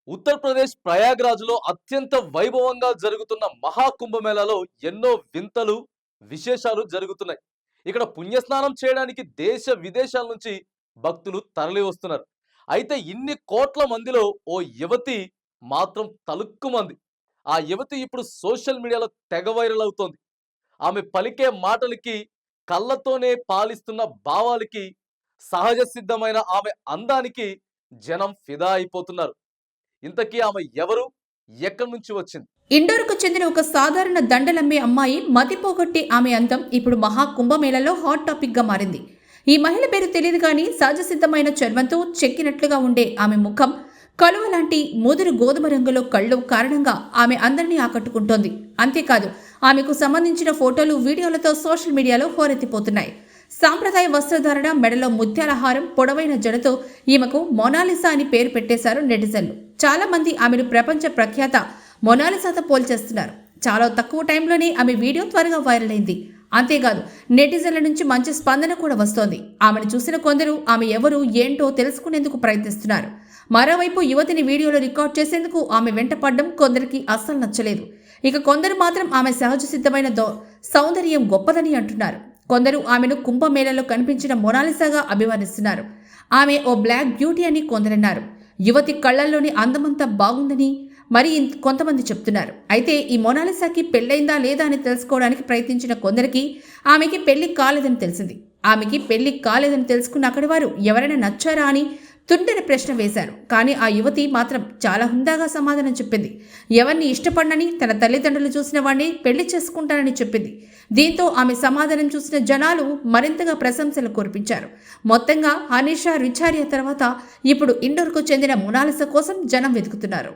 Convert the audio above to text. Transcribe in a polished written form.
ఉత్తరప్రదేశ్ ప్రయాగ్రాజ్‌లో అత్యంత వైభవంగా జరుగుతున్న మహాకుంభమేళాలో ఎన్నో వింతలు, విశేషాలు జరుగుతున్నాయి. ఇక్కడ పుణ్యస్నానం చేయడానికి దేశ విదేశాల నుంచి భక్తులు తరలి వస్తున్నారు. అయితే ఇన్ని కోట్ల మందిలో ఓ యువతి మాత్రం తళుక్కుమంది. ఆ యువతి ఇప్పుడు సోషల్ మీడియాలో తెగ వైరల్ అవుతోంది. ఆమె పలికే మాటలకి, కళ్ళతోనే పాలిస్తున్న భావాలకి, సహజ సిద్ధమైన ఆమె అందానికి జనం ఫిదా అయిపోతున్నారు. ఇంతకీ ఆమె ఎవరు? ఎక్కడి నుంచి వచ్చింది? ఇండోర్‌కు చెందిన ఒక సాధారణ దండలమ్మే అమ్మాయి మతిపోగొట్టే ఆమె అందం ఇప్పుడు మహా కుంభమేళలో హాట్ టాపిక్‌గా మారింది. ఈ మహిళ పేరు తెలియదు కానీ సహజసిద్ధమైన చర్మంతో చెక్కినట్లుగా ఉండే ఆమె ముఖం, కలువ లాంటి ముదురు గోధుమ రంగులో కళ్ళు కారణంగా ఆమె అందరినీ ఆకట్టుకుంటోంది. అంతేకాదు ఆమెకు సంబంధించిన ఫోటోలు, వీడియోలతో సోషల్ మీడియాలో హోరెత్తిపోతున్నాయి. సాంప్రదాయ వస్త్రధారణ, మెడలో ముత్యాల హారం, పొడవైన జడతో ఈమెకు మొనాలిసా అని పేరు పెట్టేశారు నెటిజన్లు. చాలా మంది ఆమెను ప్రపంచ ప్రఖ్యాత మొనాలిసాతో పోల్చేస్తున్నారు. చాలా తక్కువ టైంలోనే ఆమె వీడియో త్వరగా వైరల్ అయింది. అంతేకాదు నెటిజన్ల నుంచి మంచి స్పందన కూడా వస్తోంది. ఆమెను చూసిన కొందరు ఆమె ఎవరు ఏంటో తెలుసుకునేందుకు ప్రయత్నిస్తున్నారు. మరోవైపు యువతిని వీడియోలో రికార్డ్ చేసేందుకు ఆమె వెంట పడ్డం కొందరికి అస్సలు నచ్చలేదు. ఇక కొందరు మాత్రం ఆమె సహజ సిద్ధమైన సౌందర్యం గొప్పదని అంటున్నారు. కొందరు ఆమెను కుంభమేళలో కనిపించిన మొనాలిసాగా అభివర్ణిస్తున్నారు. ఆమె ఓ బ్లాక్ బ్యూటీ అని కొందరన్నారు. యువతి కళ్లల్లోని అందమంతా బాగుందని మరి కొంతమంది చెప్తున్నారు. అయితే ఈ మొనాలిసాకి పెళ్ళైందా లేదా అని తెలుసుకోవడానికి ప్రయత్నించిన కొందరికి ఆమెకి పెళ్లి కాలేదని తెలిసింది. ఆమెకి పెళ్లి కాలేదని తెలుసుకున్న అక్కడి వారు ఎవరైనా నచ్చారా అని తుంటరి ప్రశ్న వేశారు. కానీ ఆ యువతి మాత్రం చాలా హుందాగా సమాధానం చెప్పింది. ఎవరిని ఇష్టపడనని, తన తల్లిదండ్రులు చూసిన వాడిని పెళ్లి చేసుకుంటానని చెప్పింది. దీంతో ఆమె సమాధానం చూసిన జనాలు మరింతగా ప్రశంసలు కురిపించారు. మొత్తంగా అనీషా రిచారియా తర్వాత ఇప్పుడు ఇండోర్కు చెందిన మొనాలిసా కోసం జనం వెతుకుతున్నారు.